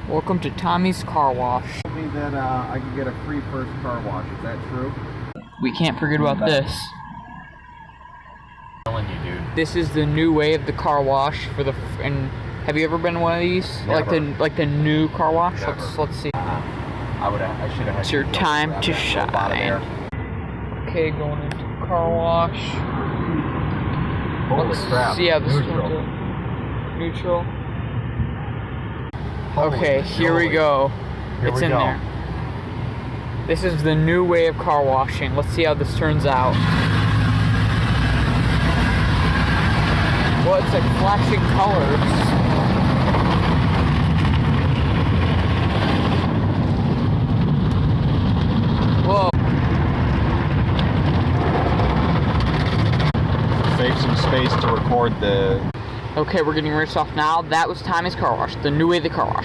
Welcome to Tommy's Car Wash. Told me that I could get a free first car wash. Is that true? We can't forget about this. I'm telling you, dude. This is the new way of the car wash for the. And have you ever been to one of these? Never. Like the new car wash. Never. Let's see. I should have had. It's your time to shine. Okay, going into car wash. Holy Let's crap! see how this Neutral. turns out. Neutral. Holy Okay, here we moly. go. Here It's we in go. there. This is the new way of car washing. Let's see how this turns out. Well, it's like flashing colors. Whoa. Save some space to record the. Okay, we're getting rinsed off now. That was Tommy's Car Wash, the new way of the car wash.